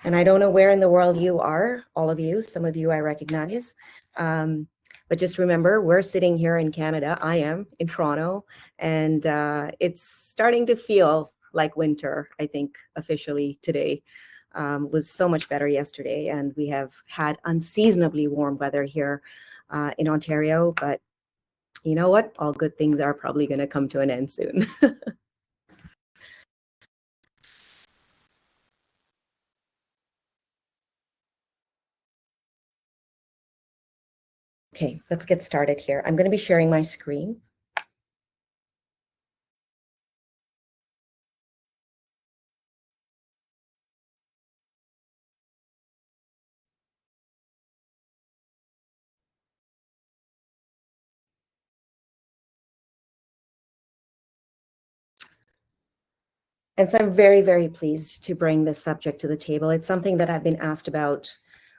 And I don't know where in the world you are, all of you, some of you I recognize. But just remember, we're sitting here in Canada. I am in Toronto, and it's starting to feel like winter, I think, officially today. Was so much better yesterday, and we have had unseasonably warm weather here in Ontario. But you know what? All good things are probably going to come to an end soon. Okay, let's get started here. I'm going to be sharing my screen. And so I'm very, very pleased to bring this subject to the table. It's something that I've been asked about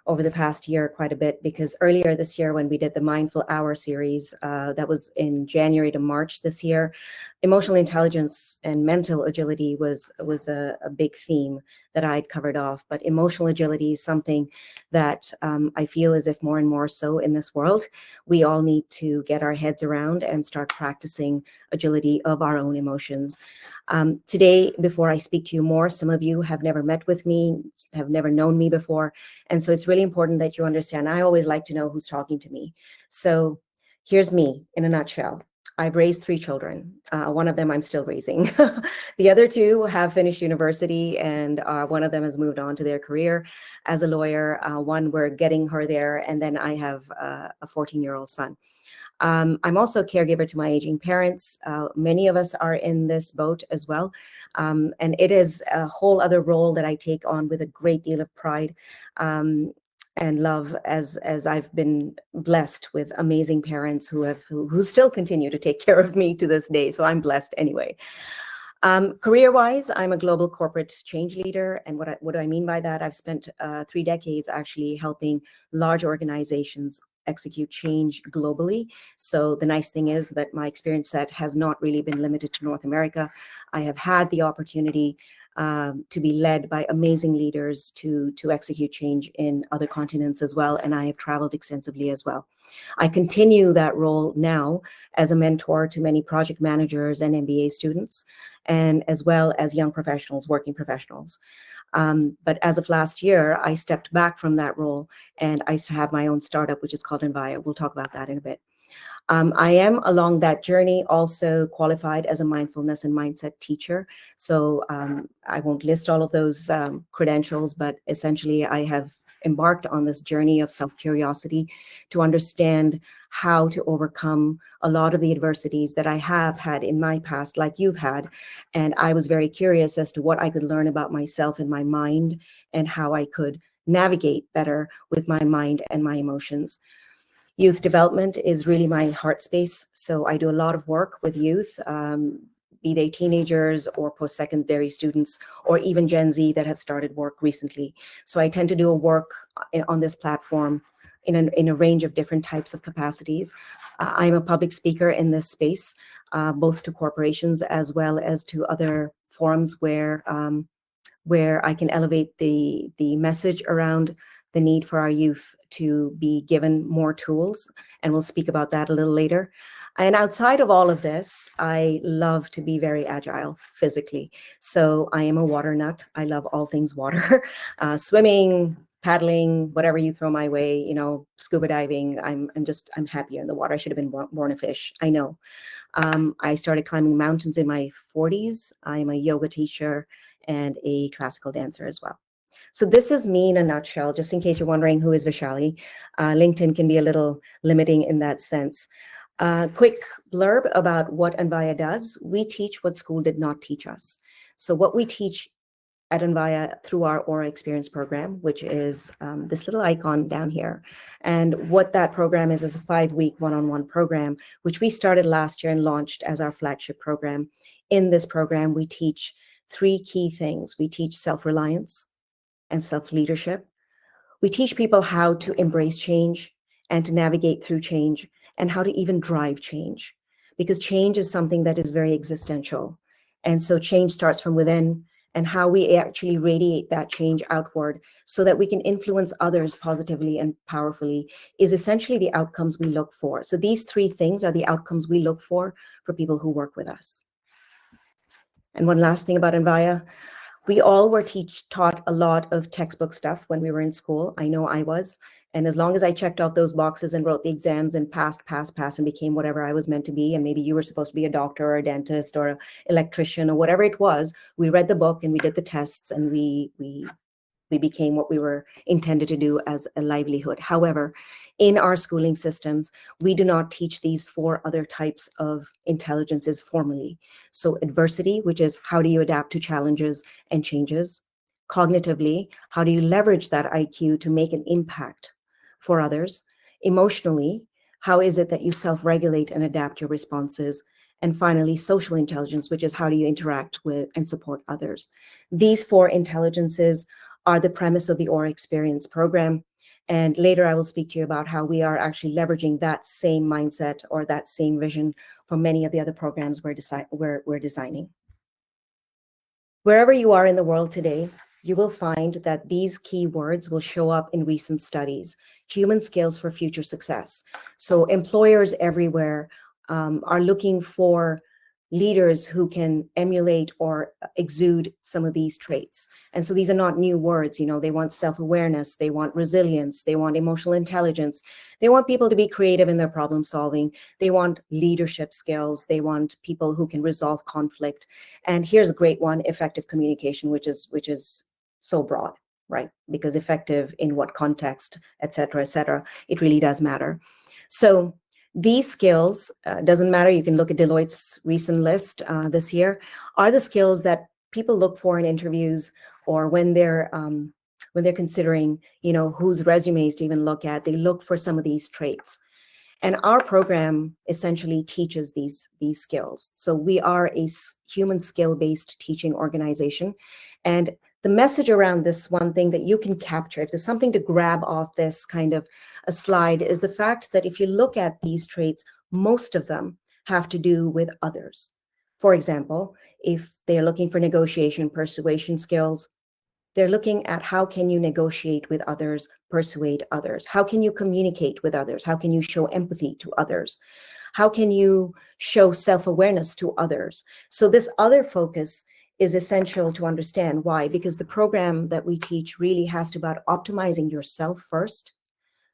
over the past year quite a bit, because earlier this year when we did the Mindful Hour series, that was in January to March this year, emotional intelligence and mental agility was a big theme that I'd covered off. But emotional agility is something that I feel as if more and more so in this world, we all need to get our heads around and start practicing agility of our own emotions. Today, before I speak to you more, some of you have never met with me, have never known me before. And so it's really important that you understand. I always like to know who's talking to me. So here's me in a nutshell. I've raised 3 children. One of them I'm still raising. The other 2 have finished university, and one of them has moved on to their career as a lawyer. One, we're getting her there. And then I have a 14-year-old son. I'm also a caregiver to my aging parents. Many of us are in this boat as well. And it is a whole other role that I take on with a great deal of pride and love, as I've been blessed with amazing parents who still continue to take care of me to this day. So I'm blessed anyway. Career-wise, I'm a global corporate change leader. And what do I mean by that? I've spent 3 decades actually helping large organizations execute change globally. So the nice thing is that my experience set has not really been limited to North America. I have had the opportunity to be led by amazing leaders to execute change in other continents as well. And I have traveled extensively as well. I continue that role now as a mentor to many project managers and MBA students, and as well as young professionals, working professionals. But as of last year, I stepped back from that role, and I used to have my own startup, which is called Envia. We'll talk about that in a bit. I am, along that journey, also qualified as a mindfulness and mindset teacher. So I won't list all of those credentials, but essentially I have embarked on this journey of self-curiosity to understand how to overcome a lot of the adversities that I have had in my past, like you've had. And I was very curious as to what I could learn about myself and my mind, and how I could navigate better with my mind and my emotions. Youth development is really my heart space. So I do a lot of work with youth, be they teenagers or post-secondary students, or even Gen Z that have started work recently. So I tend to do a work on this platform in a range of different types of capacities. I'm a public speaker in this space, both to corporations as well as to other forums where I can elevate the message around the need for our youth to be given more tools. And we'll speak about that a little later. And outside of all of this, I love to be very agile physically. So I am a water nut. I love all things water, swimming, paddling, whatever you throw my way, scuba diving. I'm happier in the water. I should have been born a fish. I know. I started climbing mountains in my 40s. I'm a yoga teacher and a classical dancer as well. So this is me in a nutshell, just in case you're wondering who is Vishali. LinkedIn can be a little limiting in that sense. Quick blurb about what Envia does. We teach what school did not teach us. So what we teach at Envia through our Aura Experience program, which is this little icon down here. And what that program is a 5-week one-on-one program, which we started last year and launched as our flagship program. In this program, we teach 3 key things. We teach self-reliance and self-leadership. We teach people how to embrace change and to navigate through change, and how to even drive change, because change is something that is very existential. And so change starts from within and how we actually radiate that change outward so that we can influence others positively and powerfully is essentially the outcomes we look for. So these three things are the outcomes we look for people who work with us. And one last thing about Envia, we all were taught a lot of textbook stuff when we were in school. I know I was. And as long as I checked off those boxes and wrote the exams and passed, and became whatever I was meant to be, and maybe you were supposed to be a doctor or a dentist or an electrician or whatever it was, we read the book and we did the tests and we became what we were intended to do as a livelihood. However, in our schooling systems, we do not teach these four other types of intelligences formally. So adversity, which is how do you adapt to challenges and changes? Cognitively, how do you leverage that IQ to make an impact for others? Emotionally, how is it that you self-regulate and adapt your responses? And finally, social intelligence, which is how do you interact with and support others? These four intelligences are the premise of the Aura Experience program. And later I will speak to you about how we are actually leveraging that same mindset or that same vision for many of the other programs we're designing. Wherever you are in the world today, you will find that these key words will show up in recent studies: human skills for future success. So employers everywhere are looking for leaders who can emulate or exude some of these traits. And so these are not new words. They want self-awareness, they want resilience, they want emotional intelligence, they want people to be creative in their problem solving, they want leadership skills, they want people who can resolve conflict. And here's a great one: effective communication, which is so broad, right? Because effective in what context, et cetera, it really does matter. So these skills, doesn't matter, you can look at Deloitte's recent list this year, are the skills that people look for in interviews or when they're considering, whose resumes to even look at. They look for some of these traits. And our program essentially teaches these skills. So we are a human skill-based teaching organization. And the message around this one thing that you can capture, if there's something to grab off this kind of a slide, is the fact that if you look at these traits, most of them have to do with others. For example, if they're looking for negotiation, persuasion skills, they're looking at how can you negotiate with others, persuade others? How can you communicate with others? How can you show empathy to others? How can you show self-awareness to others? So this other focus is essential to understand. Why? Because the program that we teach really has to about optimizing yourself first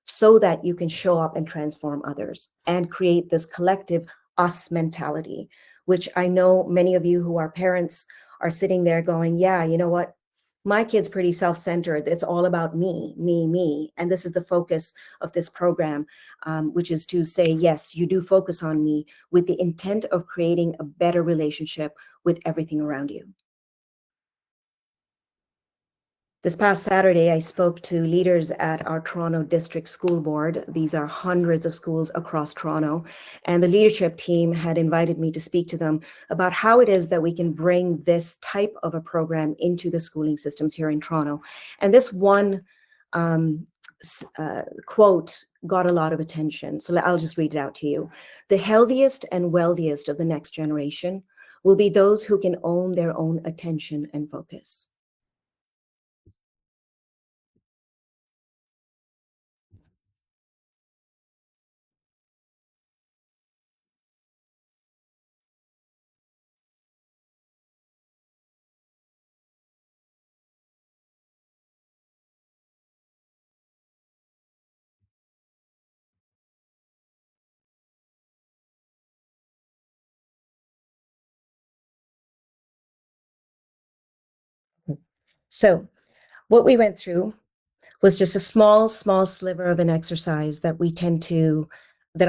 so that you can show up and transform others and create this collective us mentality, which I know many of you who are parents are sitting there going, yeah, you know what? My kid's pretty self-centered. It's all about me, me, me. And this is the focus of this program, which is to say, yes, you do focus on me with the intent of creating a better relationship with everything around you. This past Saturday, I spoke to leaders at our Toronto District School Board. These are hundreds of schools across Toronto. And the leadership team had invited me to speak to them about how it is that we can bring this type of a program into the schooling systems here in Toronto. And this one quote got a lot of attention. So I'll just read it out to you. The healthiest and wealthiest of the next generation will be those who can own their own attention and focus. So what we went through was just a small sliver of an exercise that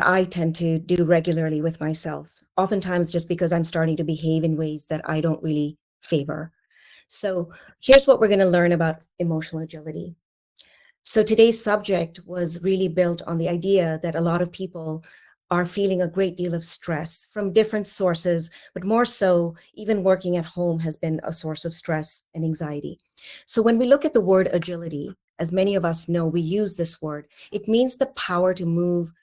I tend to do regularly with myself, oftentimes just because I'm starting to behave in ways that I don't really favor. So here's what we're going to learn about emotional agility. So today's subject was really built on the idea that a lot of people are feeling a great deal of stress from different sources, but more so, even working at home has been a source of stress and anxiety. So when we look at the word agility, as many of us know, we use this word, it means the power to move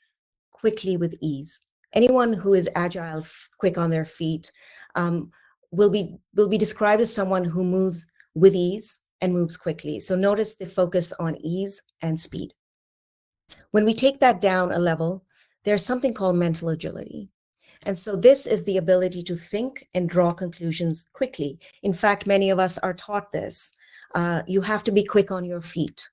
quickly with ease. Anyone who is agile, quick on their feet, will be described as someone who moves with ease and moves quickly. So notice the focus on ease and speed. When we take that down a level, there's something called mental agility. And so this is the ability to think and draw conclusions quickly. In fact, many of us are taught this. You have to be quick on your feet,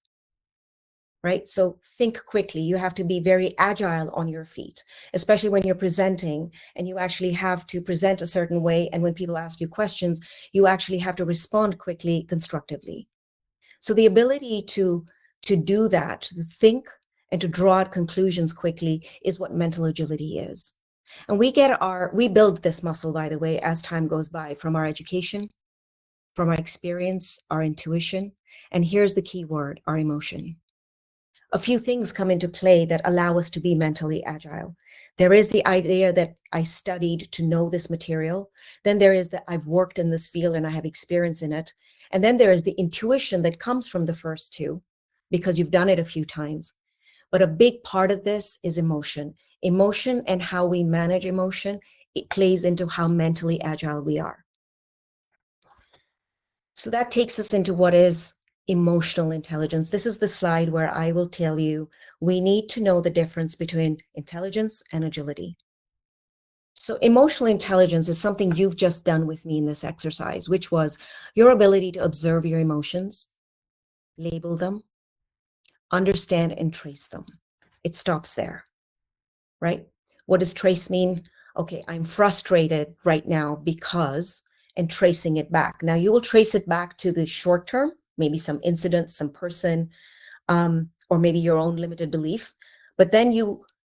right? So think quickly. You have to be very agile on your feet, especially when you're presenting and you actually have to present a certain way. And when people ask you questions, you actually have to respond quickly, constructively. So the ability to do that, to think and to draw out conclusions quickly is what mental agility is. And we build this muscle, by the way, as time goes by, from our education, from our experience, our intuition, and here's the key word, our emotion. A few things come into play that allow us to be mentally agile. There is the idea that I studied to know this material. Then there is that I've worked in this field and I have experience in it. And then there is the intuition that comes from the first two because you've done it a few times. But a big part of this is emotion. Emotion and how we manage emotion, it plays into how mentally agile we are. So that takes us into what is emotional intelligence. This is the slide where I will tell you we need to know the difference between intelligence and agility. So emotional intelligence is something you've just done with me in this exercise, which was your ability to observe your emotions, label them, understand and trace them. It stops there, right? What does trace mean? Okay, I'm frustrated right now because, and tracing it back. Now you will trace it back to the short term, maybe some incident, some person, or maybe your own limited belief. But then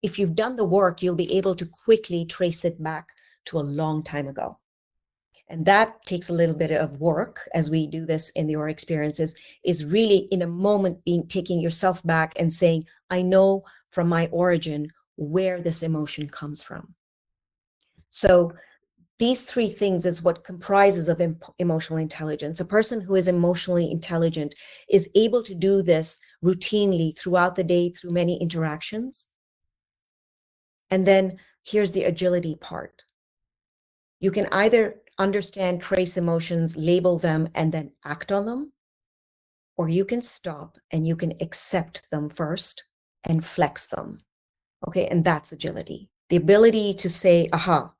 if you've done the work, you'll be able to quickly trace it back to a long time ago. And that takes a little bit of work as we do this in your experiences, is really in a moment taking yourself back and saying, I know from my origin where this emotion comes from. So these three things is what comprises of emotional intelligence. A person who is emotionally intelligent is able to do this routinely throughout the day through many interactions. And then here's the agility part. You can either understand, trace emotions, label them, and then act on them, or you can stop and you can accept them first and flex them. Okay, and that's agility. The ability to say, aha,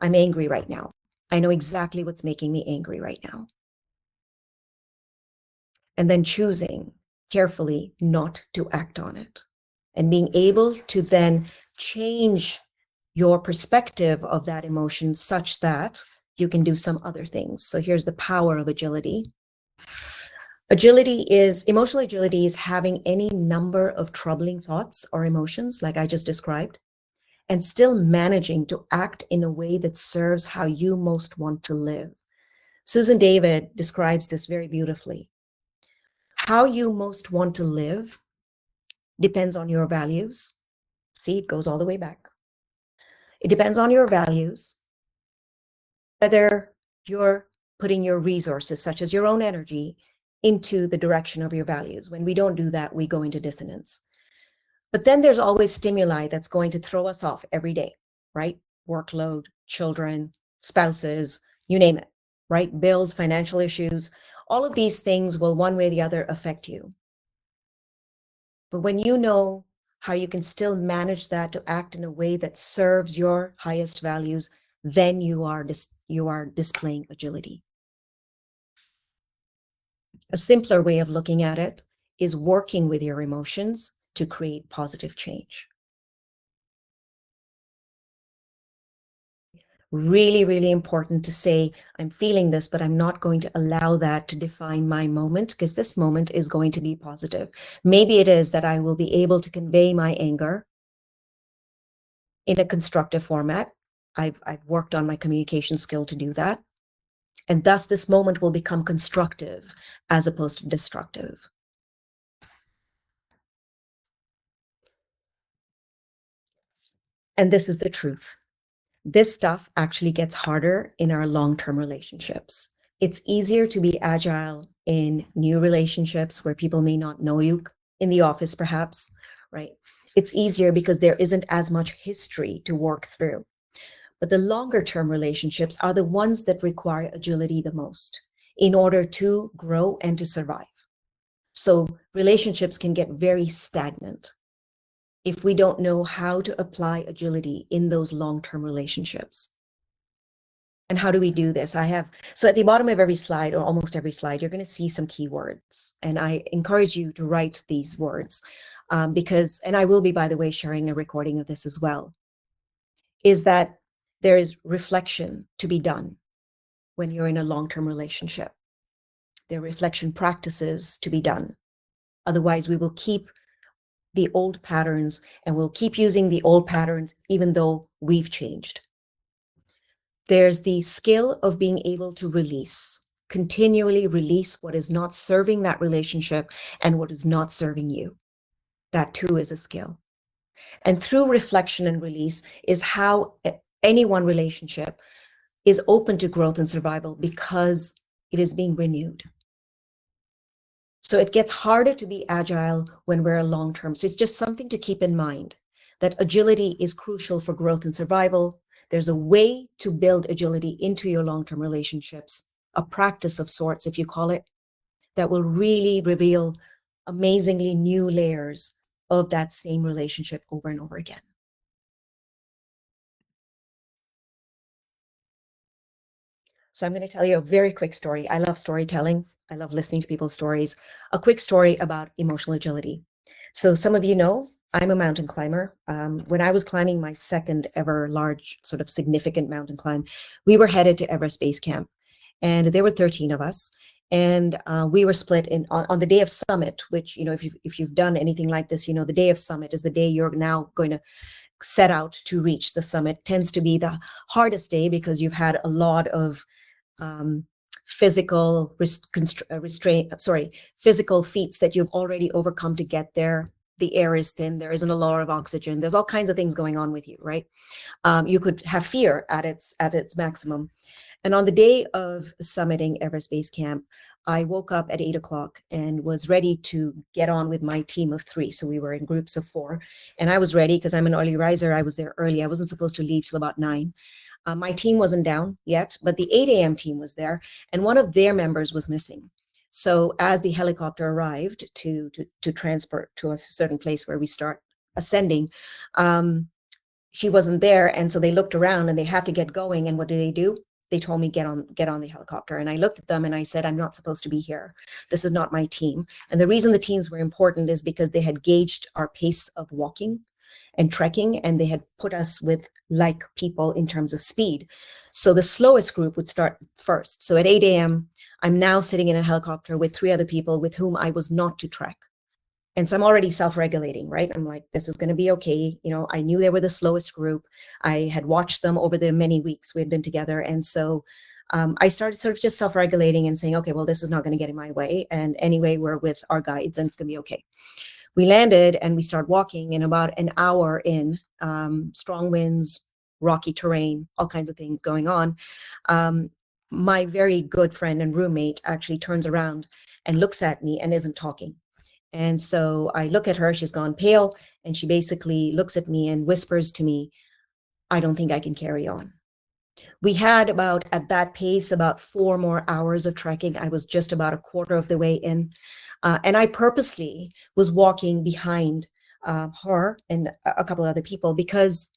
I'm angry right now. I know exactly what's making me angry right now. And then choosing carefully not to act on it. And being able to then change your perspective of that emotion such that you can do some other things. So here's the power of agility. Emotional agility is having any number of troubling thoughts or emotions, like I just described, and still managing to act in a way that serves how you most want to live. Susan David describes this very beautifully. How you most want to live depends on your values. See, it goes all the way back. It depends on your values, whether you're putting your resources, such as your own energy, into the direction of your values. When we don't do that, we go into dissonance. But then there's always stimuli that's going to throw us off every day, right? Workload, children, spouses, you name it, right? Bills, financial issues, all of these things will one way or the other affect you. But when you know how you can still manage that to act in a way that serves your highest values, then you are displaying agility. A simpler way of looking at it is working with your emotions to create positive change. Really, really important to say, I'm feeling this, but I'm not going to allow that to define my moment, because this moment is going to be positive. Maybe it is that I will be able to convey my anger in a constructive format. I've worked on my communication skill to do that. And thus this moment will become constructive as opposed to destructive. And this is the truth. This stuff actually gets harder in our long-term relationships. It's easier to be agile in new relationships where people may not know you, in the office perhaps, right? It's easier because there isn't as much history to work through. But the longer term relationships are the ones that require agility the most in order to grow and to survive. So relationships can get very stagnant if we don't know how to apply agility in those long-term relationships. And how do we do this? So at the bottom of every slide, or almost every slide, you're going to see some keywords. And I encourage you to write these words because, and I will be, by the way, sharing a recording of this as well, is that there is reflection to be done when you're in a long-term relationship. There are reflection practices to be done. Otherwise, we will keep the old patterns and we'll keep using the old patterns even though we've changed. There's the skill of being able to continually release what is not serving that relationship and what is not serving you. That too is a skill. And through reflection and release is how any one relationship is open to growth and survival because it is being renewed. So it gets harder to be agile when we're long-term. So it's just something to keep in mind that agility is crucial for growth and survival. There's a way to build agility into your long-term relationships, a practice of sorts, if you call it, that will really reveal amazingly new layers of that same relationship over and over again. So I'm going to tell you a very quick story. I love storytelling. I love listening to people's stories. A quick story about emotional agility. So some of you know, I'm a mountain climber. When I was climbing my second ever large, sort of significant mountain climb, we were headed to Everest Base Camp, and there were 13 of us. And we were split on the day of summit, which, you know, if you've done anything like this, you know, the day of summit is the day you're now going to set out to reach the summit. Tends to be the hardest day because you've had a lot of physical physical feats that you've already overcome to get there. The air is thin. There isn't a lot of oxygen. There's all kinds of things going on with you, right? You could have fear at its maximum. And on the day of summiting Everest Base Camp, I woke up at 8 o'clock and was ready to get on with my team of 3. So we were in groups of 4, and I was ready because I'm an early riser. I was there early. I wasn't supposed to leave till about 9. My team wasn't down yet, but the 8 a.m. team was there, and one of their members was missing. So as the helicopter arrived to transport to a certain place where we start ascending, she wasn't there, and so they looked around and they had to get going. And what do? They told me, get on the helicopter. And I looked at them and I said, I'm not supposed to be here. This is not my team. And the reason the teams were important is because they had gauged our pace of walking and trekking, and they had put us with like people in terms of speed. So the slowest group would start first. So at 8 a.m., I'm now sitting in a helicopter with 3 other people with whom I was not to trek. And so I'm already self-regulating, right? I'm like, this is going to be okay. You know, I knew they were the slowest group. I had watched them over the many weeks we had been together. And so I started sort of just self-regulating and saying, okay, well, this is not going to get in my way. And anyway, we're with our guides and it's going to be okay. We landed and we started walking, and about an hour in, strong winds, rocky terrain, all kinds of things going on. My very good friend and roommate actually turns around and looks at me and isn't talking. And so I look at her, she's gone pale, and she basically looks at me and whispers to me, I don't think I can carry on. We had at that pace, about 4 more hours of trekking. I was just about a quarter of the way in. And I purposely was walking behind her and a couple of other people, because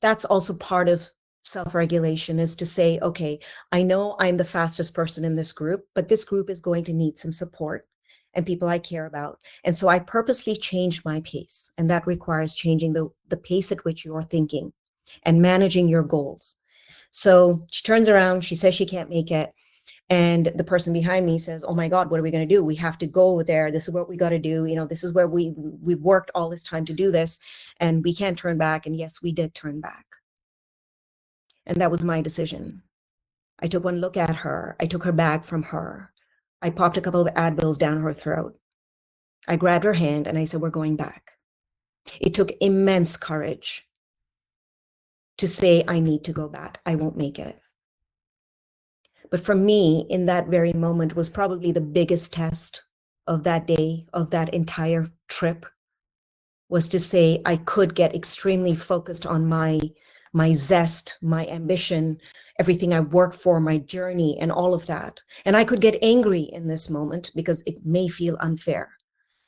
that's also part of self-regulation, is to say, okay, I know I'm the fastest person in this group, but this group is going to need some support and people I care about. And so I purposely changed my pace. And that requires changing the pace at which you're thinking and managing your goals. So she turns around, she says she can't make it. And the person behind me says, oh my God, what are we going to do? We have to go there. This is what we got to do. You know, this is where we've worked all this time to do this, and we can't turn back. And yes, we did turn back. And that was my decision. I took one look at her. I took her bag from her. I popped a couple of Advils down her throat. I grabbed her hand and I said, we're going back. It took immense courage to say, I need to go back. I won't make it. But for me, in that very moment, was probably the biggest test of that day, of that entire trip, was to say I could get extremely focused on my my zest, my ambition, everything I work for, my journey, and all of that. And I could get angry in this moment because it may feel unfair.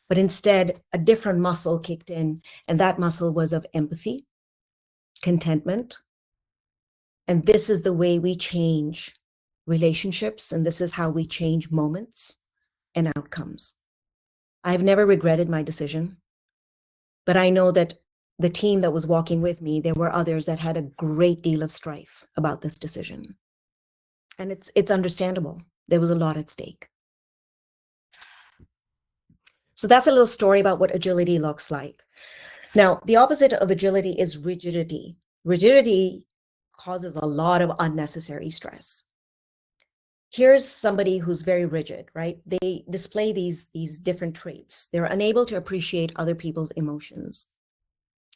But instead, a different muscle kicked in, and that muscle was of empathy, contentment. And this is the way we change relationships, and this is how we change moments and outcomes. I've never regretted my decision, but I know that the team that was walking with me, there were others that had a great deal of strife about this decision. And it's understandable. There was a lot at stake. So that's a little story about what agility looks like. Now, the opposite of agility is rigidity. Rigidity causes a lot of unnecessary stress. Here's somebody who's very rigid, right? They display these different traits. They're unable to appreciate other people's emotions.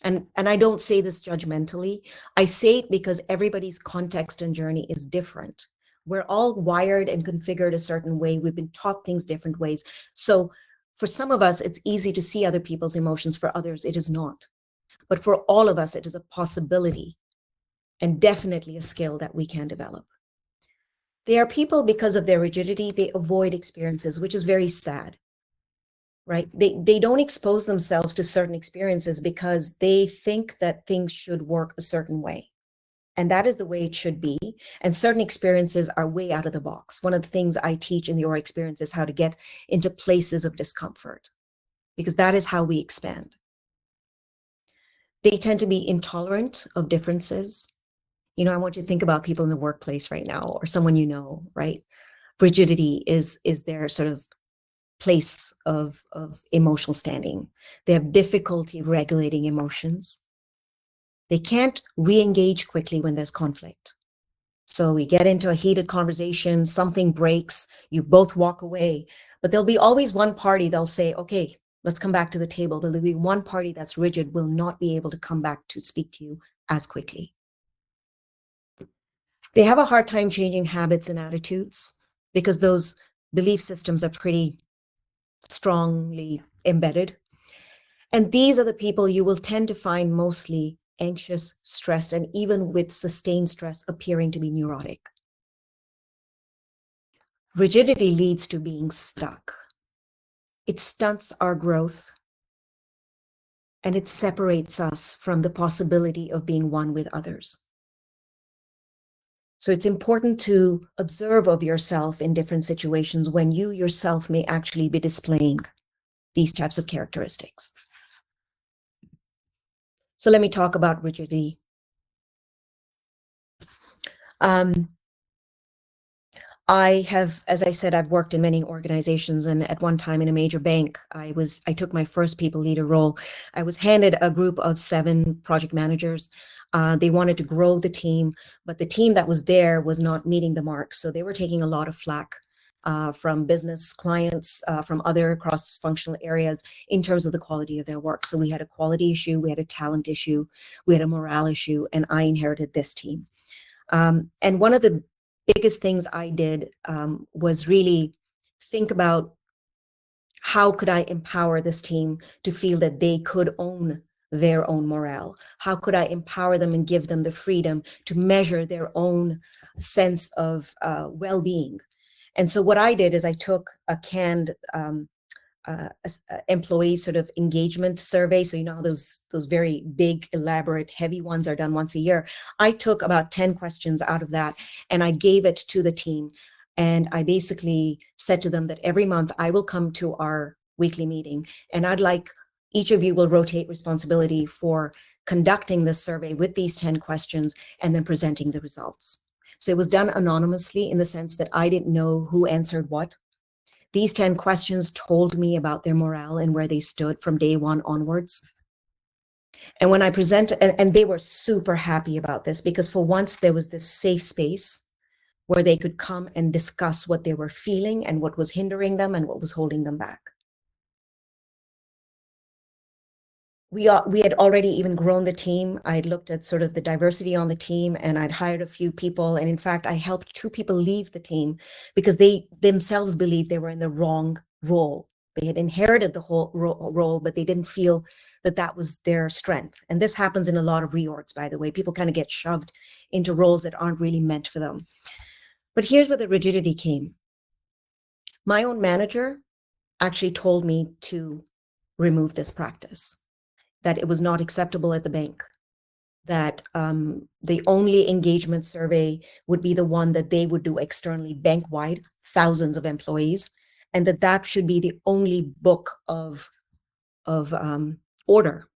And I don't say this judgmentally. I say it because everybody's context and journey is different. We're all wired and configured a certain way. We've been taught things different ways. So for some of us, it's easy to see other people's emotions. For others, it is not. But for all of us, it is a possibility and definitely a skill that we can develop. They are people, because of their rigidity, they avoid experiences, which is very sad, right? They don't expose themselves to certain experiences because they think that things should work a certain way. And that is the way it should be. And certain experiences are way out of the box. One of the things I teach in the Aura Experience is how to get into places of discomfort, because that is how we expand. They tend to be intolerant of differences. You know, I want you to think about people in the workplace right now, or someone you know, right? Rigidity is their sort of place of emotional standing. They have difficulty regulating emotions. They can't re-engage quickly when there's conflict. So we get into a heated conversation, something breaks, you both walk away, but there'll be always one party that'll say, okay, let's come back to the table. There'll be one party that's rigid, will not be able to come back to speak to you as quickly. They have a hard time changing habits and attitudes because those belief systems are pretty strongly embedded. And these are the people you will tend to find mostly anxious, stressed, and even with sustained stress appearing to be neurotic. Rigidity leads to being stuck. It stunts our growth, and it separates us from the possibility of being one with others. So it's important to observe of yourself in different situations when you yourself may actually be displaying these types of characteristics. So let me talk about rigidity. I have, as I said, I've worked in many organizations, and at one time in a major bank, I took my first people leader role. I was handed a group of 7 project managers. They wanted to grow the team, but the team that was there was not meeting the mark. So they were taking a lot of flack from business clients, from other cross-functional areas in terms of the quality of their work. So we had a quality issue, we had a talent issue, we had a morale issue, and I inherited this team. And one of the biggest things I did was really think about how could I empower this team to feel that they could own their own morale? How could I empower them and give them the freedom to measure their own sense of well-being? And so what I did is I took a canned employee sort of engagement survey. So you know how those very big, elaborate, heavy ones are done once a year. I took about 10 questions out of that and I gave it to the team. And I basically said to them that every month I will come to our weekly meeting and I'd like each of you will rotate responsibility for conducting this survey with these 10 questions and then presenting the results. So it was done anonymously in the sense that I didn't know who answered what. These 10 questions told me about their morale and where they stood from day one onwards. And when I presented, and they were super happy about this because for once there was this safe space where they could come and discuss what they were feeling and what was hindering them and what was holding them back. We had already even grown the team. I'd looked at sort of the diversity on the team and I'd hired a few people. And in fact, I helped 2 people leave the team because they themselves believed they were in the wrong role They had inherited the whole role, but they didn't feel that that was their strength. And this happens in a lot of reorgs, by the way. People kind of get shoved into roles that aren't really meant for them. But here's where the rigidity came. My own manager actually told me to remove this practice, that it was not acceptable at the bank, that the only engagement survey would be the one that they would do externally, bank-wide, thousands of employees, and that that should be the only book of order.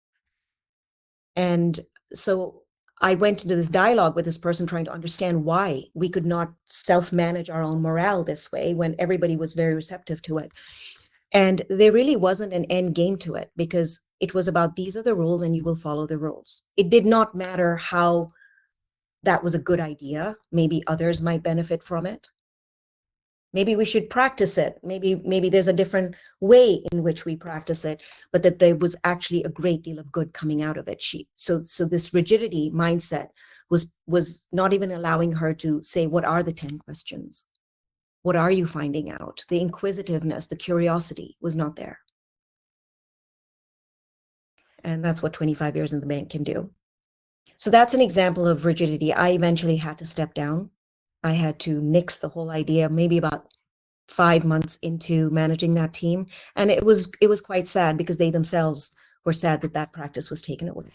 And so I went into this dialogue with this person trying to understand why we could not self-manage our own morale this way when everybody was very receptive to it. And there really wasn't an end game to it, because it was about, these are the rules and you will follow the rules. It did not matter how that was a good idea. Maybe others might benefit from it. Maybe we should practice it. Maybe there's a different way in which we practice it, but that there was actually a great deal of good coming out of it. So this rigidity mindset was not even allowing her to say, what are the 10 questions? What are you finding out? The inquisitiveness, the curiosity was not there. And that's what 25 years in the bank can do. So that's an example of rigidity. I eventually had to step down. I had to nix the whole idea, maybe about 5 months into managing that team. And it was quite sad, because they themselves were sad that that practice was taken away.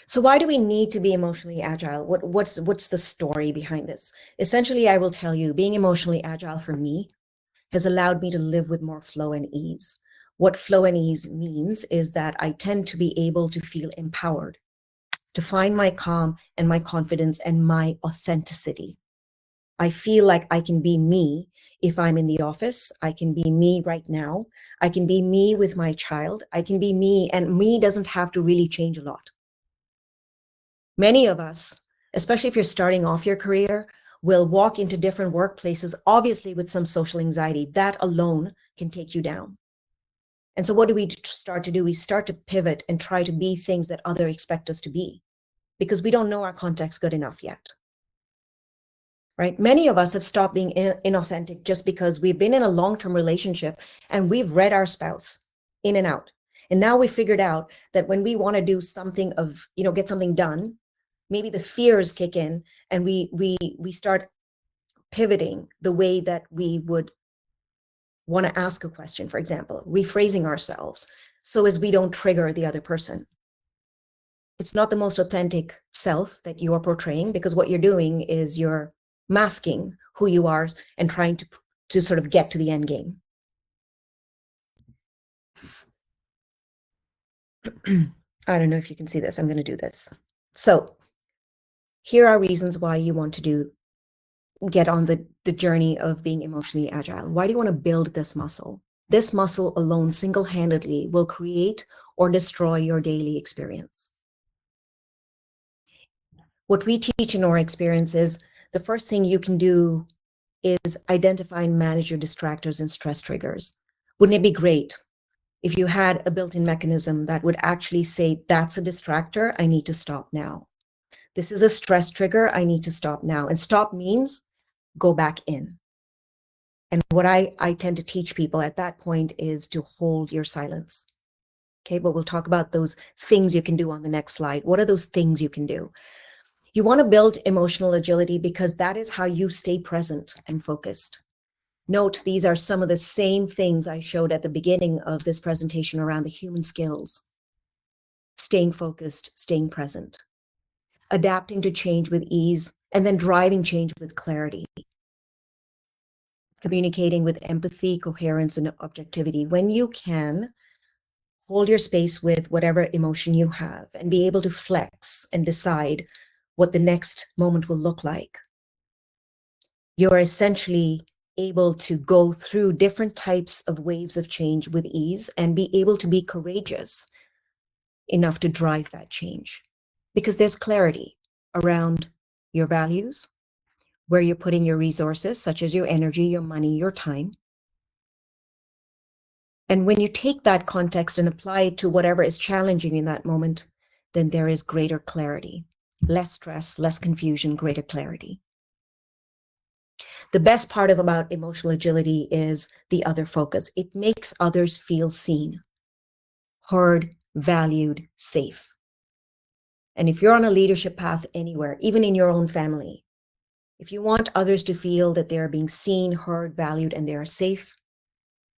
So why do we need to be emotionally agile? What's the story behind this? Essentially, I will tell you, being emotionally agile for me has allowed me to live with more flow and ease. What flow and ease means is that I tend to be able to feel empowered, to find my calm and my confidence and my authenticity. I feel like I can be me if I'm in the office. I can be me right now. I can be me with my child. I can be me, and me doesn't have to really change a lot. Many of us, especially if you're starting off your career, will walk into different workplaces, obviously with some social anxiety. That alone can take you down. And so what do we start to do? We start to pivot and try to be things that others expect us to be, because we don't know our context good enough yet. Right? Many of us have stopped being inauthentic just because we've been in a long-term relationship and we've read our spouse in and out. And now we figured out that when we want to do something of, get something done, maybe the fears kick in, and we start pivoting the way that we would want to ask a question, for example, rephrasing ourselves so as we don't trigger the other person. It's not the most authentic self that you are portraying, because what you're doing is you're masking who you are and trying to sort of get to the end game. I don't know if you can see this. I'm going to do this. So here are reasons why you want to get on the journey of being emotionally agile. Why do you want to build this muscle? This muscle alone, single-handedly, will create or destroy your daily experience. What we teach in our experience is the first thing you can do is identify and manage your distractors and stress triggers. Wouldn't it be great if you had a built-in mechanism that would actually say, that's a distractor, I need to stop now. This is a stress trigger, I need to stop now. And stop means go back in. And what I tend to teach people at that point is to hold your silence. Okay, but we'll talk about those things you can do on the next slide. What are those things you can do? You want to build emotional agility because that is how you stay present and focused. Note, these are some of the same things I showed at the beginning of this presentation around the human skills. Staying focused, staying present, adapting to change with ease, and then driving change with clarity. Communicating with empathy, coherence, and objectivity. When you can, hold your space with whatever emotion you have and be able to flex and decide what the next moment will look like. You're essentially able to go through different types of waves of change with ease and be able to be courageous enough to drive that change, because there's clarity around your values, where you're putting your resources, such as your energy, your money, your time. And when you take that context and apply it to whatever is challenging in that moment, then there is greater clarity, less stress, less confusion, greater clarity. The best part about emotional agility is the other focus. It makes others feel seen, heard, valued, safe. And if you're on a leadership path anywhere, even in your own family, if you want others to feel that they're being seen, heard, valued, and they are safe,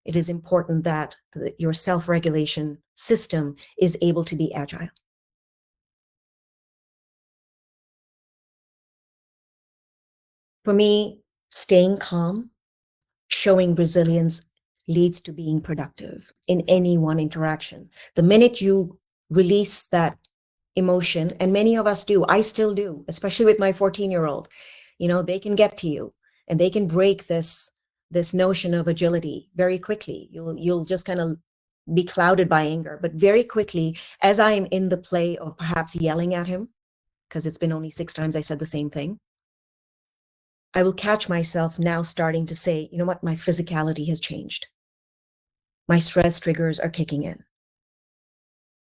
it is important that your self-regulation system is able to be agile. For me, staying calm, showing resilience leads to being productive in any one interaction. The minute you release that emotion, and many of us do, I still do, especially with my 14-year-old, they can get to you and they can break this notion of agility very quickly. You'll just kind of be clouded by anger, but very quickly, as I am in the play of perhaps yelling at him, because it's been only 6 times I said the same thing, I will catch myself now starting to say, you know what, my physicality has changed. My stress triggers are kicking in.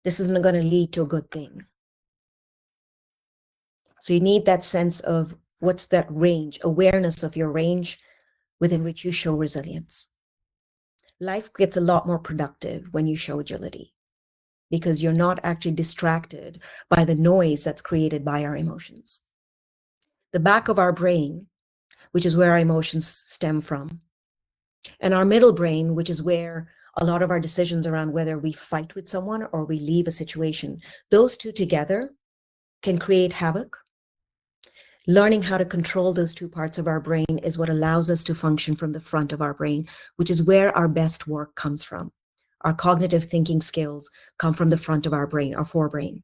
This isn't going to lead to a good thing. So you need that sense of what's that range, awareness of your range within which you show resilience. Life gets a lot more productive when you show agility because you're not actually distracted by the noise that's created by our emotions. The back of our brain, which is where our emotions stem from, and our middle brain, which is where a lot of our decisions around whether we fight with someone or we leave a situation, those two together can create havoc. Learning how to control those two parts of our brain is what allows us to function from the front of our brain, which is where our best work comes from. Our cognitive thinking skills come from the front of our brain, our forebrain,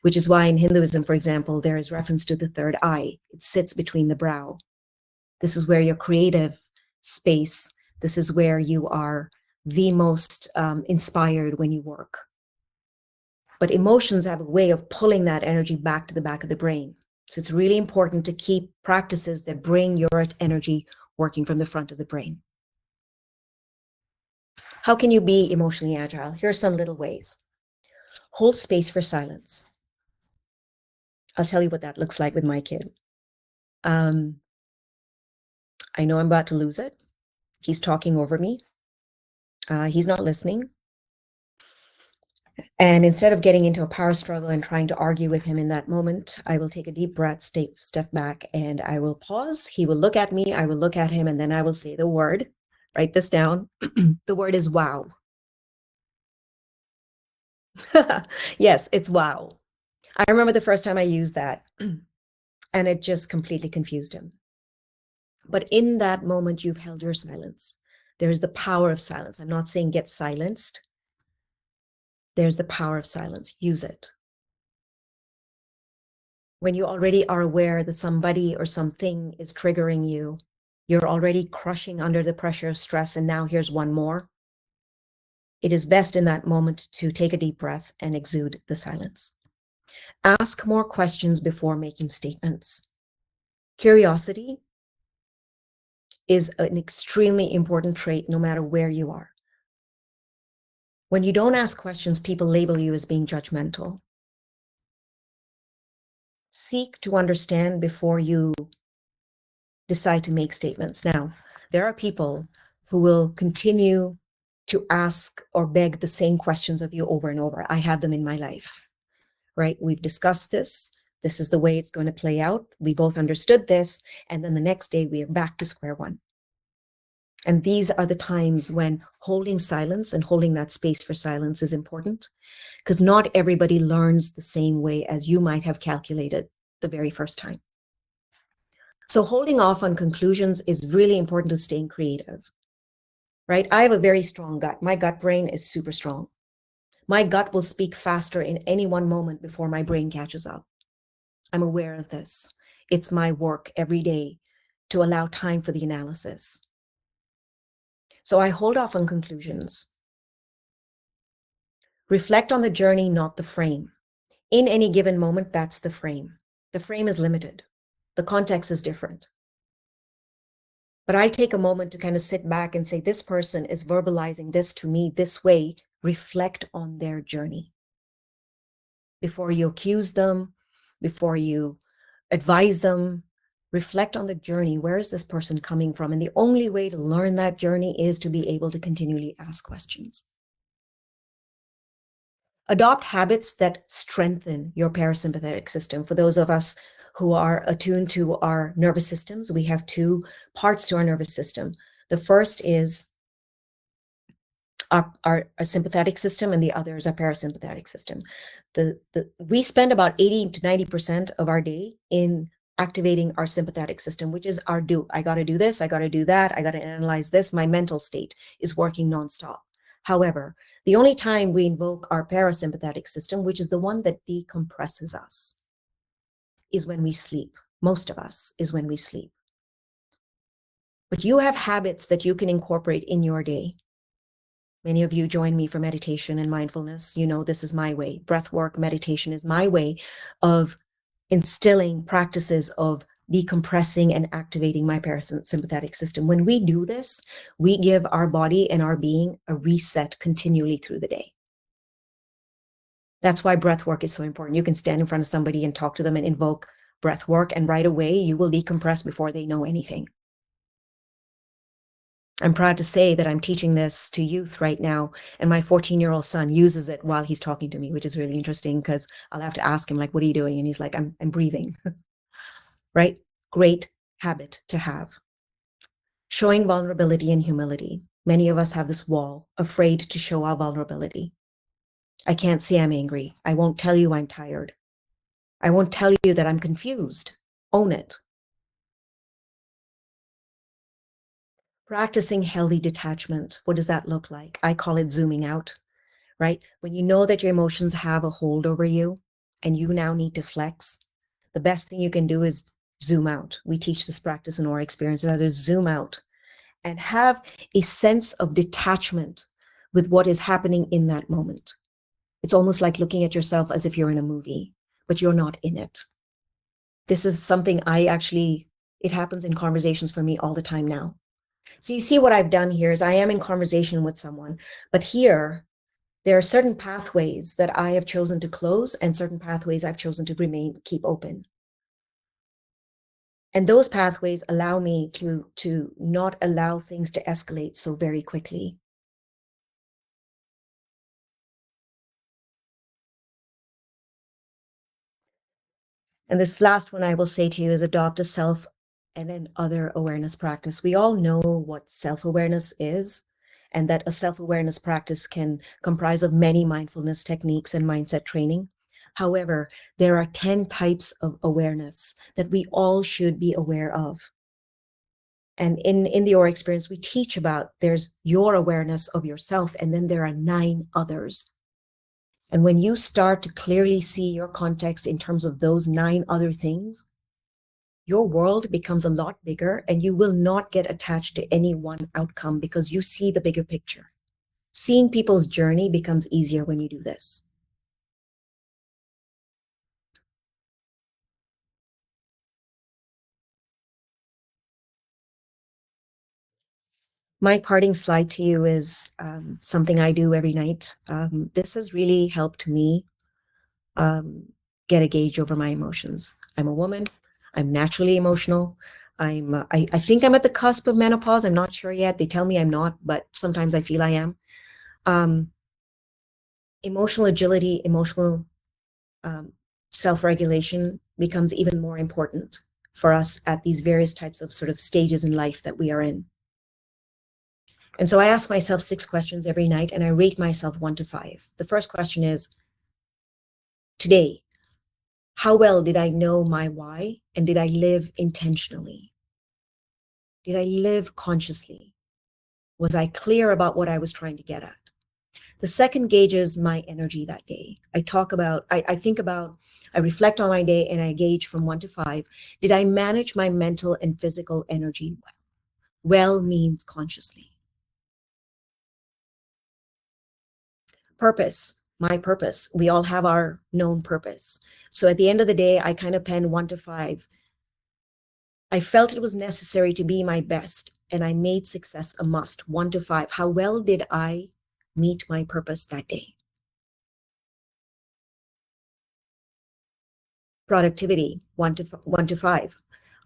which is why in Hinduism, for example, there is reference to the third eye. It sits between the brow. This is where your creative space, this is where you are the most inspired when you work. But emotions have a way of pulling that energy back to the back of the brain. So it's really important to keep practices that bring your energy working from the front of the brain. How can you be emotionally agile? Here are some little ways. Hold space for silence. I'll tell you what that looks like with my kid. I know I'm about to lose it. He's talking over me. He's not listening. And instead of getting into a power struggle and trying to argue with him in that moment, I will take a deep breath, step back, and I will pause. He will look at me, I will look at him, and then I will say the word. Write this down. The word is wow. Yes, it's wow. I remember the first time I used that, and it just completely confused him. But in that moment, you've held your silence. There is the power of silence. I'm not saying get silenced. There's the power of silence. Use it. When you already are aware that somebody or something is triggering you, you're already crushing under the pressure of stress, and now here's one more. It is best in that moment to take a deep breath and exude the silence. Ask more questions before making statements. Curiosity is an extremely important trait no matter where you are. When you don't ask questions, people label you as being judgmental. Seek to understand before you decide to make statements. Now, there are people who will continue to ask or beg the same questions of you over and over. I have them in my life, right? We've discussed this. This is the way it's going to play out. We both understood this. And then the next day we are back to square one. And these are the times when holding silence and holding that space for silence is important, because not everybody learns the same way as you might have calculated the very first time. So holding off on conclusions is really important to staying creative, right? I have a very strong gut. My gut brain is super strong. My gut will speak faster in any one moment before my brain catches up. I'm aware of this. It's my work every day to allow time for the analysis. So I hold off on conclusions. Reflect on the journey, not the frame. In any given moment, that's the frame. The frame is limited. The context is different. But I take a moment to kind of sit back and say, this person is verbalizing this to me this way. Reflect on their journey. Before you accuse them, before you advise them, reflect on the journey. Where is this person coming from? And the only way to learn that journey is to be able to continually ask questions. Adopt habits that strengthen your parasympathetic system. For those of us who are attuned to our nervous systems, we have two parts to our nervous system. The first is our sympathetic system, and the other is our parasympathetic system. We spend about 80 to 90% of our day in activating our sympathetic system, which is our do. I got to do this, I got to do that, I got to analyze this. My mental state is working nonstop. However, the only time we invoke our parasympathetic system, which is the one that decompresses us, is when we sleep. Most of us is when we sleep. But you have habits that you can incorporate in your day. Many of you join me for meditation and mindfulness. You know, this is my way. Breath work, meditation is my way of instilling practices of decompressing and activating my parasympathetic system. When we do this, we give our body and our being a reset continually through the day. That's why breath work is so important. You can stand in front of somebody and talk to them and invoke breath work, and right away you will decompress before they know anything. I'm proud to say that I'm teaching this to youth right now, and my 14-year-old son uses it while he's talking to me, which is really interesting because I'll have to ask him, like, what are you doing? And he's like, I'm breathing. Right? Great habit to have. Showing vulnerability and humility. Many of us have this wall, afraid to show our vulnerability. I can't say I'm angry. I won't tell you I'm tired. I won't tell you that I'm confused. Own it. Practicing healthy detachment. What does that look like? I call it zooming out, right? When you know that your emotions have a hold over you and you now need to flex, the best thing you can do is zoom out. We teach this practice in our experience, that is zoom out and have a sense of detachment with what is happening in that moment. It's almost like looking at yourself as if you're in a movie, but you're not in it. This is something it happens in conversations for me all the time now. So you see what I've done here is I am in conversation with someone, but here there are certain pathways that I have chosen to close and certain pathways I've chosen to keep open. And those pathways allow me to not allow things to escalate so very quickly. And this last one I will say to you is adopt a self and an other awareness practice. We all know what self-awareness is, and that a self-awareness practice can comprise of many mindfulness techniques and mindset training. However, there are 10 types of awareness that we all should be aware of. And in the Aura experience, we teach about there's your awareness of yourself, and then there are 9 others. And when you start to clearly see your context in terms of those 9 other things, your world becomes a lot bigger and you will not get attached to any one outcome because you see the bigger picture. Seeing people's journey becomes easier when you do this. My parting slide to you is something I do every night. This has really helped me get a gauge over my emotions. I'm a woman. I'm naturally emotional. I think I'm at the cusp of menopause. I'm not sure yet. They tell me I'm not, but sometimes I feel I am. Emotional agility, emotional self-regulation becomes even more important for us at these various types of sort of stages in life that we are in. And so I ask myself 6 questions every night, and I rate myself 1 to 5. The first question is, today, how well did I know my why, and did I live intentionally? Did I live consciously? Was I clear about what I was trying to get at? The second gauges my energy that day. I reflect on my day and I gauge from 1 to 5. Did I manage my mental and physical energy well? Well means consciously. Purpose, my purpose. We all have our known purpose. So at the end of the day, I kind of pen 1 to 5. I felt it was necessary to be my best, and I made success a must. 1 to 5. How well did I meet my purpose that day? Productivity, 1 to 5.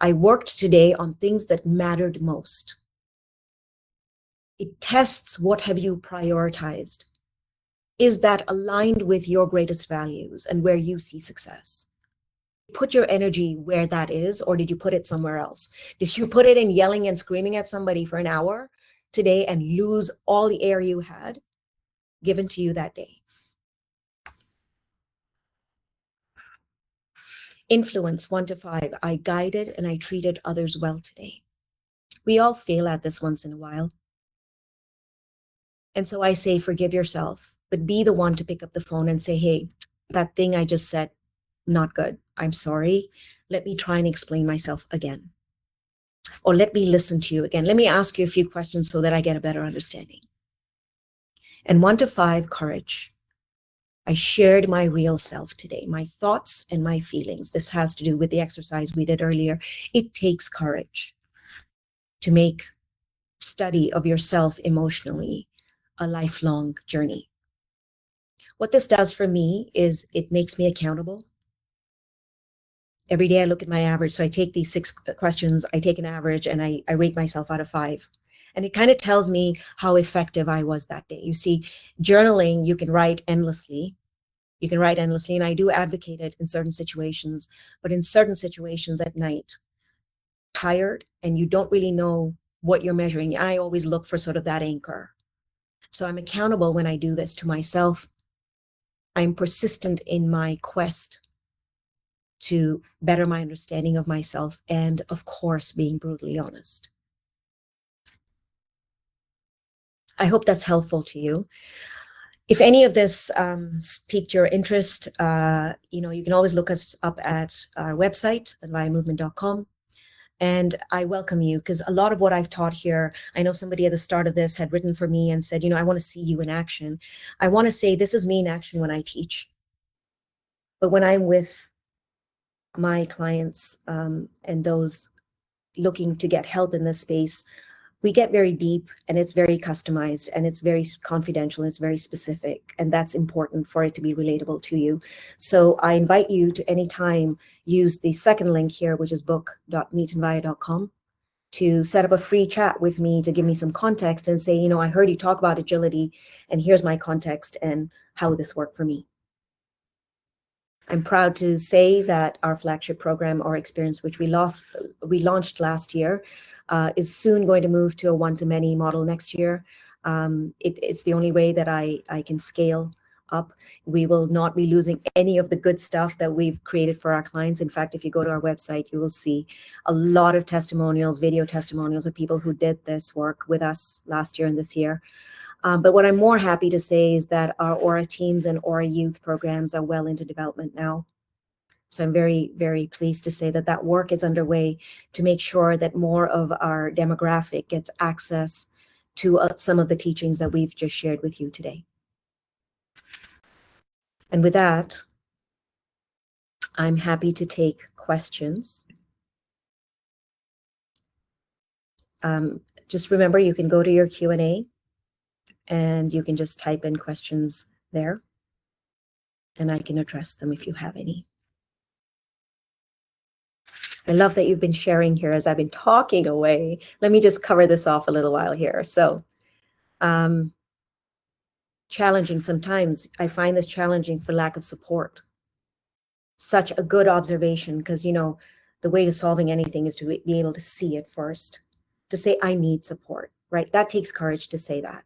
I worked today on things that mattered most. It tests what have you prioritized. Is that aligned with your greatest values and where you see success? Put your energy where that is, or did you put it somewhere else? Did you put it in yelling and screaming at somebody for an hour today and lose all the air you had given to you that day? Influence 1 to 5. I guided and I treated others well today. We all fail at this once in a while. And so I say, forgive yourself, but be the one to pick up the phone and say, hey, that thing I just said, not good. I'm sorry. Let me try and explain myself again. Or let me listen to you again. Let me ask you a few questions so that I get a better understanding. And 1 to 5, courage. I shared my real self today, my thoughts and my feelings. This has to do with the exercise we did earlier. It takes courage to make study of yourself emotionally a lifelong journey. What this does for me is it makes me accountable. Every day I look at my average. So I take these 6 questions, I take an average, and I rate myself out of 5. And it kind of tells me how effective I was that day. You see, journaling, you can write endlessly. You can write endlessly, and I do advocate it in certain situations. But in certain situations at night, tired, and you don't really know what you're measuring, I always look for sort of that anchor. So I'm accountable when I do this to myself. I'm persistent in my quest to better my understanding of myself, and of course, being brutally honest. I hope that's helpful to you. If any of this piqued your interest, you can always look us up at our website, adviamovement.com. And I welcome you, because a lot of what I've taught here, I know somebody at the start of this had written for me and said, I want to see you in action. I want to say this is me in action when I teach. But when I'm with my clients and those looking to get help in this space, we get very deep, and it's very customized, and it's very confidential, and it's very specific, and that's important for it to be relatable to you. So I invite you to anytime use the second link here, which is book.meetanvaya.com, to set up a free chat with me to give me some context and say, I heard you talk about agility, and here's my context and how this worked for me. I'm proud to say that our flagship program, Our Experience, which we launched last year, is soon going to move to a one-to-many model next year. It's the only way that I can scale up. We will not be losing any of the good stuff that we've created for our clients. In fact, if you go to our website, you will see a lot of testimonials, video testimonials of people who did this work with us last year and this year. But what I'm more happy to say is that our Aura Teens and Aura Youth programs are well into development now. So I'm very, very pleased to say that that work is underway to make sure that more of our demographic gets access to some of the teachings that we've just shared with you today. And with that, I'm happy to take questions. Just remember, you can go to your Q&A and you can just type in questions there, and I can address them if you have any. I love that you've been sharing here as I've been talking away. Let me just cover this off a little while here. So, challenging sometimes. I find this challenging for lack of support. Such a good observation, because, the way to solving anything is to be able to see it first, to say, I need support, right? That takes courage to say that.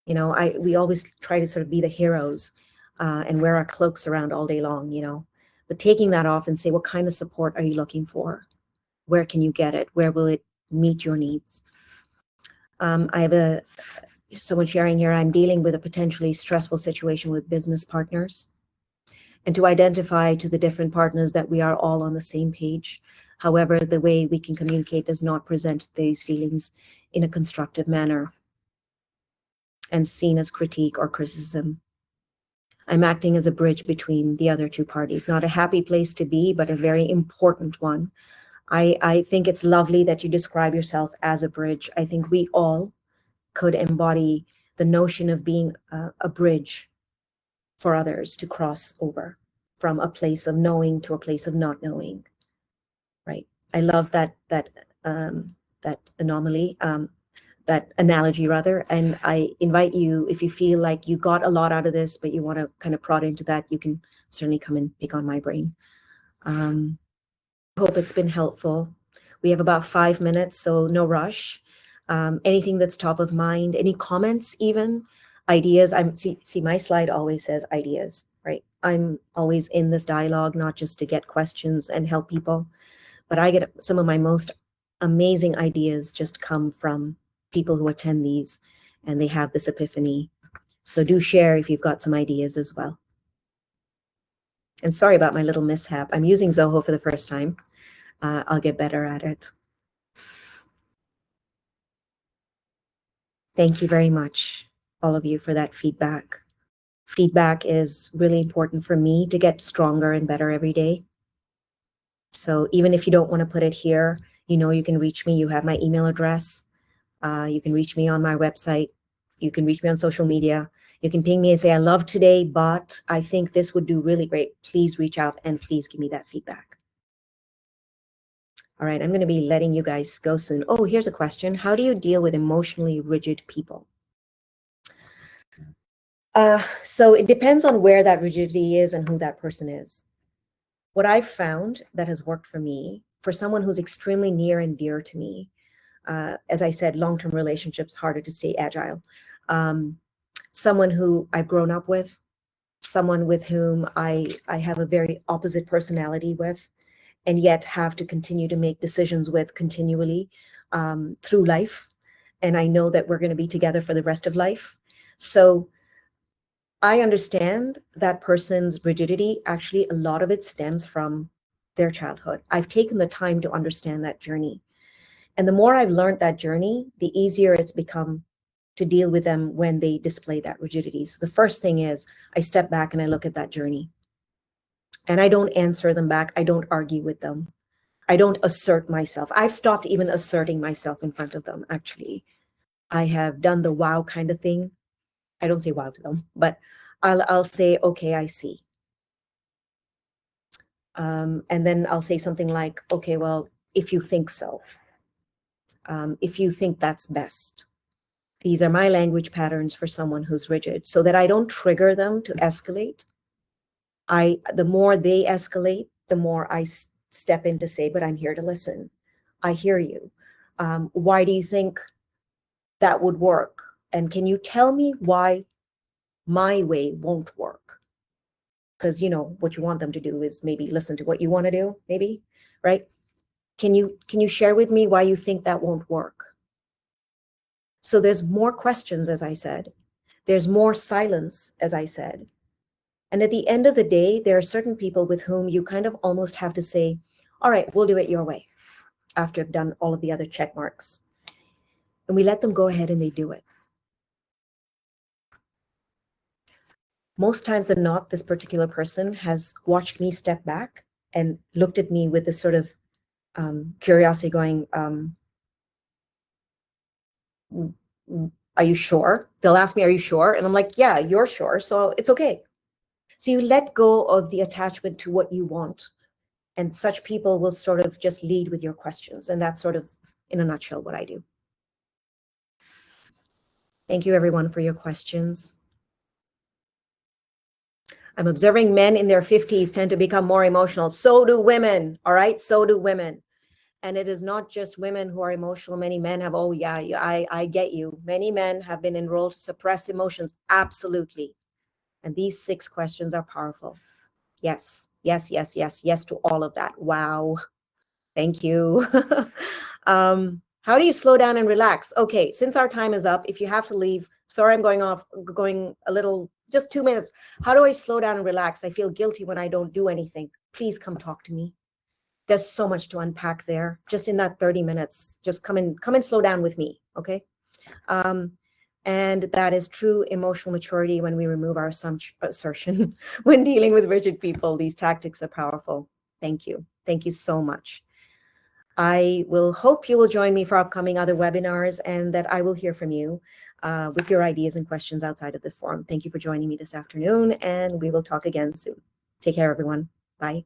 We always try to sort of be the heroes and wear our cloaks around all day long, but taking that off and say, what kind of support are you looking for? Where can you get it? Where will it meet your needs? I have someone sharing here, I'm dealing with a potentially stressful situation with business partners, and to identify to the different partners that we are all on the same page. However, the way we can communicate does not present these feelings in a constructive manner and seen as critique or criticism. I'm acting as a bridge between the other two parties. Not a happy place to be, but a very important one. I think it's lovely that you describe yourself as a bridge. I think we all could embody the notion of being a bridge for others to cross over from a place of knowing to a place of not knowing, right? I love that anomaly, that analogy rather. And I invite you, if you feel like you got a lot out of this, but you want to kind of prod into that, you can certainly come and pick on my brain. Hope it's been helpful. We have about 5 minutes, so no rush. Anything that's top of mind, any comments, even ideas. See, my slide always says ideas, right? I'm always in this dialogue, not just to get questions and help people, but I get some of my most amazing ideas just come from people who attend these and they have this epiphany. So do share if you've got some ideas as well. And sorry about my little mishap. I'm using Zoho for the first time. I'll get better at it. Thank you very much, all of you, for that feedback. Feedback is really important for me to get stronger and better every day. So even if you don't want to put it here, you know you can reach me. You have my email address. You can reach me on my website. You can reach me on social media. You can ping me and say, I love today, but I think this would do really great. Please reach out and please give me that feedback. All right, I'm going to be letting you guys go soon. Oh, here's a question. How do you deal with emotionally rigid people? So it depends on where that rigidity is and who that person is. What I've found that has worked for me, for someone who's extremely near and dear to me, as I said, long-term relationships, harder to stay agile. Someone who I've grown up with, someone with whom I have a very opposite personality with, and yet have to continue to make decisions with continually through life. And I know that we're going to be together for the rest of life. So I understand that person's rigidity. Actually, a lot of it stems from their childhood. I've taken the time to understand that journey. And the more I've learned that journey, the easier it's become to deal with them when they display that rigidity. So the first thing is I step back and I look at that journey. And I don't answer them back. I don't argue with them. I don't assert myself. I've stopped even asserting myself in front of them, actually. I have done the wow kind of thing. I don't say wow to them, but I'll say, okay, I see. And then I'll say something like, okay, well, if you think so, if you think that's best. These are my language patterns for someone who's rigid, so that I don't trigger them to escalate. The more they escalate, the more I step in to say, but I'm here to listen. I hear you. Why do you think that would work? And can you tell me why my way won't work? Because, you know, what you want them to do is maybe listen to what you want to do, maybe, right? Can you share with me why you think that won't work? So there's more questions, as I said. There's more silence, as I said. And at the end of the day, there are certain people with whom you kind of almost have to say, all right, we'll do it your way, after I've done all of the other check marks. And we let them go ahead and they do it. Most times than not, this particular person has watched me step back and looked at me with this sort of curiosity going, are you sure? They'll ask me, are you sure? And I'm like, yeah, you're sure. So it's okay. So you let go of the attachment to what you want. And such people will sort of just lead with your questions. And that's sort of, in a nutshell, what I do. Thank you, everyone, for your questions. I'm observing men in their 50s tend to become more emotional. So do women, all right? So do women. And it is not just women who are emotional. Many men have, oh, yeah, I get you. Many men have been enrolled to suppress emotions. Absolutely. And these 6 questions are powerful. Yes, yes, yes, yes, yes to all of that. Wow. Thank you. How do you slow down and relax? Okay, since our time is up, if you have to leave, sorry, I'm going a little, just 2 minutes. How do I slow down and relax? I feel guilty when I don't do anything. Please come talk to me. There's so much to unpack there. Just in that 30 minutes, just come and slow down with me, okay? And that is true emotional maturity when we remove our assertion. When dealing with rigid people, these tactics are powerful. Thank you. Thank you so much. I will hope you will join me for upcoming other webinars and that I will hear from you with your ideas and questions outside of this forum. Thank you for joining me this afternoon, and we will talk again soon. Take care, everyone. Bye.